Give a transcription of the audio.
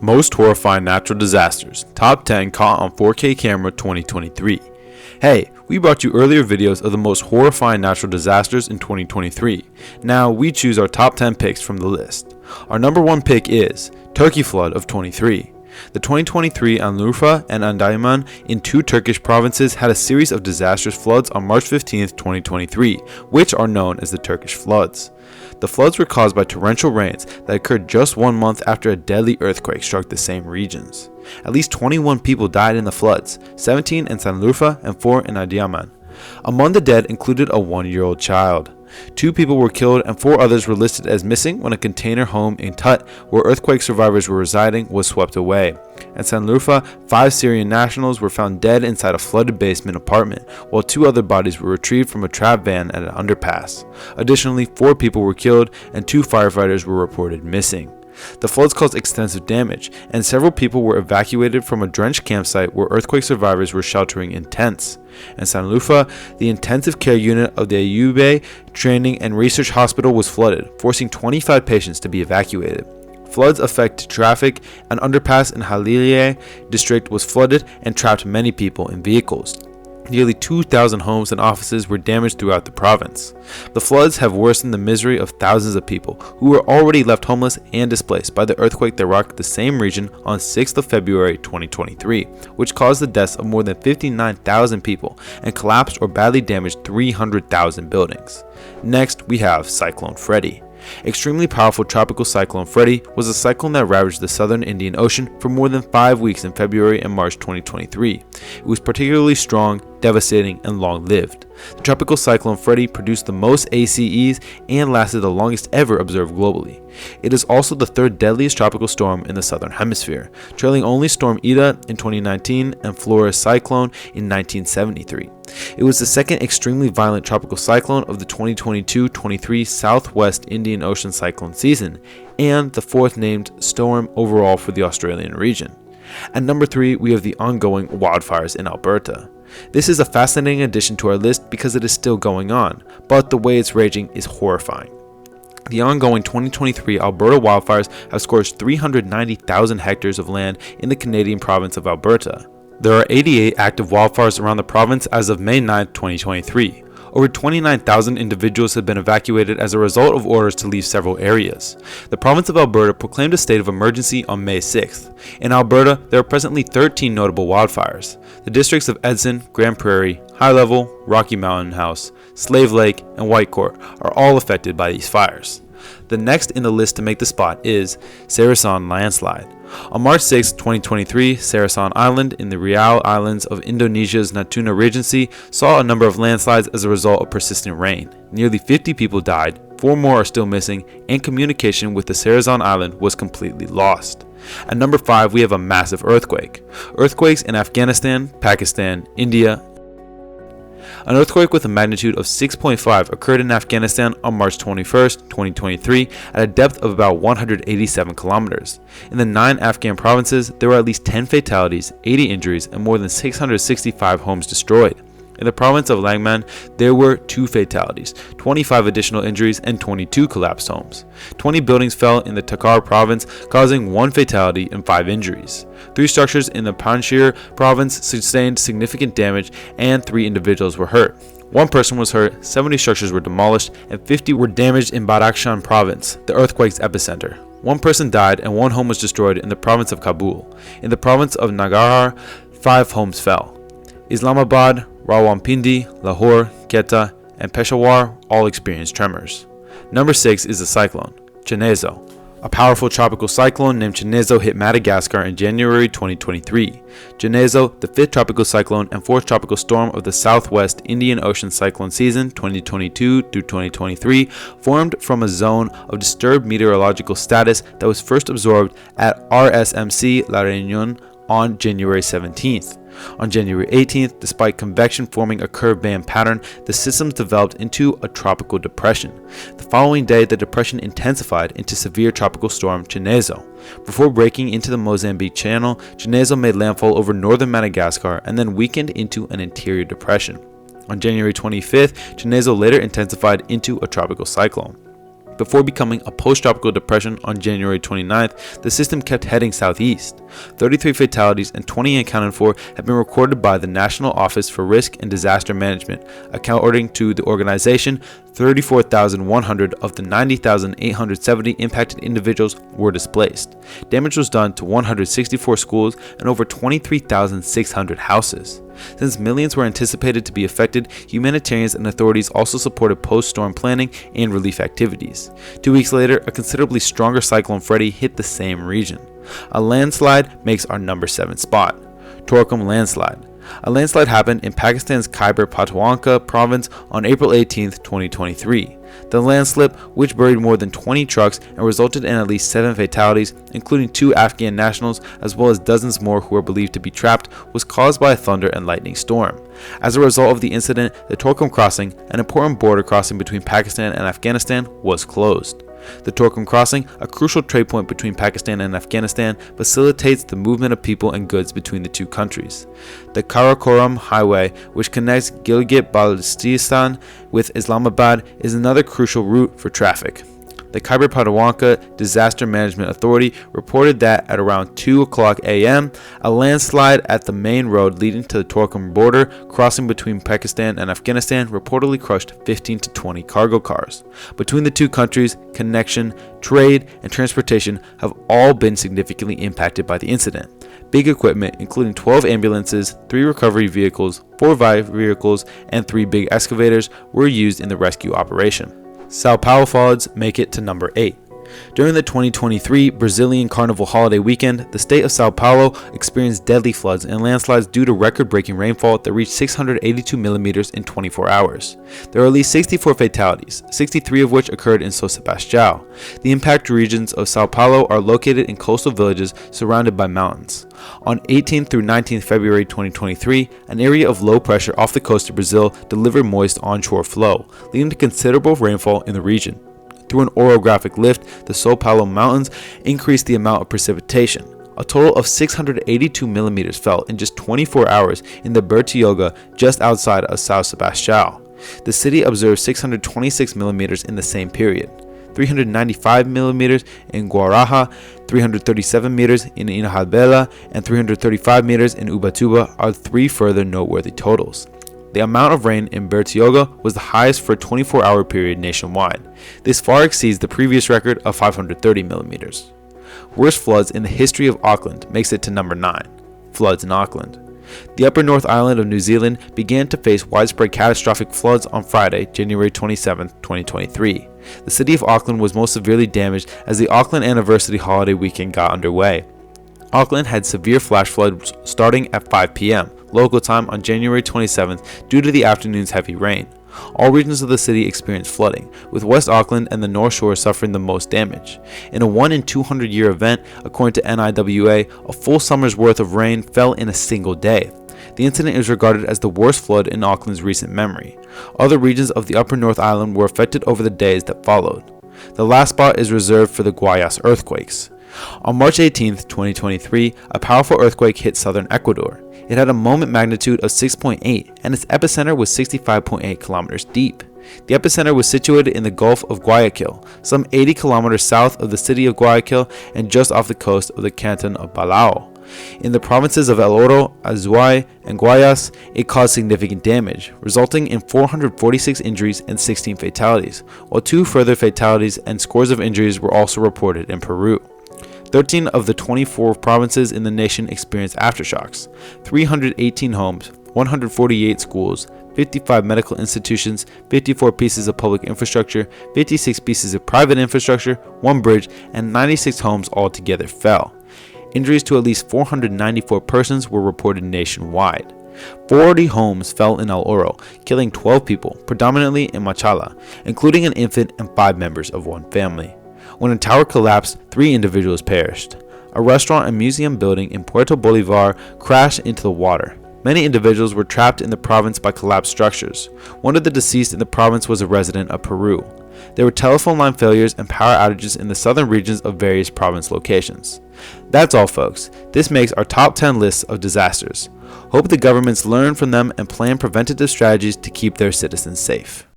Most horrifying natural disasters. Top 10 caught on 4K camera 2023. Hey, we brought you earlier videos of the most horrifying natural disasters in 2023. Now we choose our top 10 picks from the list. Our number 1 pick is Turkey flood of 23. The 2023 Anlurfa and Adyaman in 2 Turkish provinces had a series of disastrous floods on March 15, 2023, which are known as the Turkish floods. The floods were caused by torrential rains that occurred just 1 month after a deadly earthquake struck the same regions. At least 21 people died in the floods, 17 in Anlurfa and 4 in Adyaman. Among the dead included a 1-year-old child. 2 people were killed and 4 others were listed as missing when a container home in Tut, where earthquake survivors were residing, was swept away. At Anlurfa, 5 Syrian nationals were found dead inside a flooded basement apartment, while 2 other bodies were retrieved from a trap van at an underpass. Additionally, 4 people were killed and 2 firefighters were reported missing. The floods caused extensive damage, and several people were evacuated from a drenched campsite where earthquake survivors were sheltering in tents. In Anlurfa, the intensive care unit of the Ayube Training and Research Hospital was flooded, forcing 25 patients to be evacuated. Floods affected traffic. An underpass in Haliliye district was flooded and trapped many people in vehicles. Nearly 2,000 homes and offices were damaged throughout the province. The floods have worsened the misery of thousands of people who were already left homeless and displaced by the earthquake that rocked the same region on 6th of February 2023, which caused the deaths of more than 59,000 people and collapsed or badly damaged 300,000 buildings. Next, we have Cyclone Freddy. Extremely powerful tropical cyclone Freddy was a cyclone that ravaged the southern Indian Ocean for more than 5 weeks in February and March 2023. It was particularly strong, devastating, and long-lived. The tropical cyclone Freddy produced the most ACEs and lasted the longest ever observed globally. It is also the 3rd deadliest tropical storm in the southern hemisphere, trailing only Storm Ida in 2019 and Flores cyclone in 1973. It was the 2nd extremely violent tropical cyclone of the 2022-23 Southwest Indian Ocean cyclone season, and the 4th named storm overall for the Australian region. At number 3, we have the ongoing wildfires in Alberta. This is a fascinating addition to our list because it is still going on, but the way it's raging is horrifying. The ongoing 2023 Alberta wildfires have scorched 390,000 hectares of land in the Canadian province of Alberta. There are 88 active wildfires around the province as of May 9, 2023. Over 29,000 individuals have been evacuated as a result of orders to leave several areas. The province of Alberta proclaimed a state of emergency on May 6th. In Alberta, there are presently 13 notable wildfires. The districts of Edson, Grand Prairie, High Level, Rocky Mountain House, Slave Lake, and Whitecourt are all affected by these fires. The next in the list to make the spot is Sarasan landslide. On March 6, 2023, Sarasan Island in the Riau Islands of Indonesia's Natuna Regency saw a number of landslides as a result of persistent rain. Nearly 50 people died, 4 more are still missing, and communication with the Sarasan Island was completely lost. At number 5, we have a massive earthquake. Earthquakes in Afghanistan, Pakistan, India. An earthquake with a magnitude of 6.5 occurred in Afghanistan on March 21, 2023 at a depth of about 187 kilometers. In the 9 Afghan provinces, there were at least 10 fatalities, 80 injuries, and more than 665 homes destroyed. In the province of Langman, there were 2 fatalities, 25 additional injuries, and 22 collapsed homes. 20 buildings fell in the Takhar province, causing 1 fatality and 5 injuries. 3 structures in the Panjshir province sustained significant damage, and 3 individuals were hurt. 1 person was hurt, 70 structures were demolished, and 50 were damaged in Badakhshan province, the earthquake's epicenter. 1 person died, and 1 home was destroyed in the province of Kabul. In the province of Nangarhar, 5 homes fell. Islamabad, Rawalpindi, Lahore, Quetta, and Peshawar all experienced tremors. Number 6 is the cyclone, Chinezo. A powerful tropical cyclone named Chinezo hit Madagascar in January 2023. Chinezo, the 5th tropical cyclone and 4th tropical storm of the Southwest Indian Ocean cyclone season 2022 through 2023, formed from a zone of disturbed meteorological status that was first absorbed at RSMC La Réunion on January 17th. On January 18th, despite convection forming a curved band pattern, the systems developed into a tropical depression. The following day, the depression intensified into severe tropical storm Chinezo. Before breaking into the Mozambique Channel, Chinezo made landfall over northern Madagascar and then weakened into an interior depression. On January 25th, Chinezo later intensified into a tropical cyclone. Before becoming a post-tropical depression on January 29th, the system kept heading southeast. 33 fatalities and 20 accounted for have been recorded by the National Office for Risk and Disaster Management. According to the organization, 34,100 of the 90,870 impacted individuals were displaced. Damage was done to 164 schools and over 23,600 houses. Since millions were anticipated to be affected, humanitarians and authorities also supported post-storm planning and relief activities. 2 weeks later, a considerably stronger Cyclone Freddy hit the same region. A landslide makes our number 7 spot. Torkham landslide. A landslide happened in Pakistan's Khyber Pakhtunkhwa province on April 18, 2023. The landslip, which buried more than 20 trucks and resulted in at least 7 fatalities, including 2 Afghan nationals, as well as dozens more who are believed to be trapped, was caused by a thunder and lightning storm. As a result of the incident, the Torkham crossing, an important border crossing between Pakistan and Afghanistan, was closed. The Torkham crossing, a crucial trade point between Pakistan and Afghanistan, facilitates the movement of people and goods between the two countries. The Karakoram Highway, which connects Gilgit-Baltistan with Islamabad, is another crucial route for traffic. The Khyber Pakhtunkhwa Disaster Management Authority reported that at around 2:00 a.m., a landslide at the main road leading to the Torkham border crossing between Pakistan and Afghanistan reportedly crushed 15 to 20 cargo cars. Between the two countries, connection, trade, and transportation have all been significantly impacted by the incident. Big equipment, including 12 ambulances, 3 recovery vehicles, 4 vehicles, and 3 big excavators, were used in the rescue operation. Sao Paulo floods make it to number 8. During the 2023 Brazilian Carnival holiday weekend, the state of Sao Paulo experienced deadly floods and landslides due to record-breaking rainfall that reached 682 millimeters in 24 hours. There are at least 64 fatalities, 63 of which occurred in São Sebastião. The impact regions of Sao Paulo are located in coastal villages surrounded by mountains. On 18th through 19th February 2023, an area of low pressure off the coast of Brazil delivered moist onshore flow, leading to considerable rainfall in the region. Through an orographic lift, the Sao Paulo mountains increased the amount of precipitation. A total of 682 millimeters fell in just 24 hours in the Bertioga just outside of São Sebastião. The city observed 626 millimeters in the same period. 395 millimeters in Guaraha, 337 meters in Inahabela, and 335 meters in Ubatuba are 3 further noteworthy totals. The amount of rain in Bertioga was the highest for a 24-hour period nationwide. This far exceeds the previous record of 530 millimeters. Worst floods in the history of Auckland makes it to number 9. Floods in Auckland. The Upper North Island of New Zealand began to face widespread catastrophic floods on Friday, January 27, 2023. The city of Auckland was most severely damaged as the Auckland Anniversary holiday weekend got underway. Auckland had severe flash floods starting at 5 p.m. local time on January 27th due to the afternoon's heavy rain. All regions of the city experienced flooding, with West Auckland and the North Shore suffering the most damage. In a 1 in 200 year event, according to NIWA, a full summer's worth of rain fell in a single day. The incident is regarded as the worst flood in Auckland's recent memory. Other regions of the Upper North Island were affected over the days that followed. The last spot is reserved for the Guayas earthquakes. On March 18, 2023, a powerful earthquake hit southern Ecuador. It had a moment magnitude of 6.8 and its epicenter was 65.8 kilometers deep. The epicenter was situated in the Gulf of Guayaquil, some 80 kilometers south of the city of Guayaquil and just off the coast of the canton of Balao. In the provinces of El Oro, Azuay, and Guayas, it caused significant damage, resulting in 446 injuries and 16 fatalities, while 2 further fatalities and scores of injuries were also reported in Peru. 13 of the 24 provinces in the nation experienced aftershocks. 318 homes, 148 schools, 55 medical institutions, 54 pieces of public infrastructure, 56 pieces of private infrastructure, 1 bridge, and 96 homes altogether fell. Injuries to at least 494 persons were reported nationwide. 40 homes fell in El Oro, killing 12 people, predominantly in Machala, including an infant and 5 members of one family. When a tower collapsed, 3 individuals perished. A restaurant and museum building in Puerto Bolivar crashed into the water. Many individuals were trapped in the province by collapsed structures. One of the deceased in the province was a resident of Peru. There were telephone line failures and power outages in the southern regions of various province locations. That's all, folks. This makes our top 10 lists of disasters. Hope the governments learn from them and plan preventative strategies to keep their citizens safe.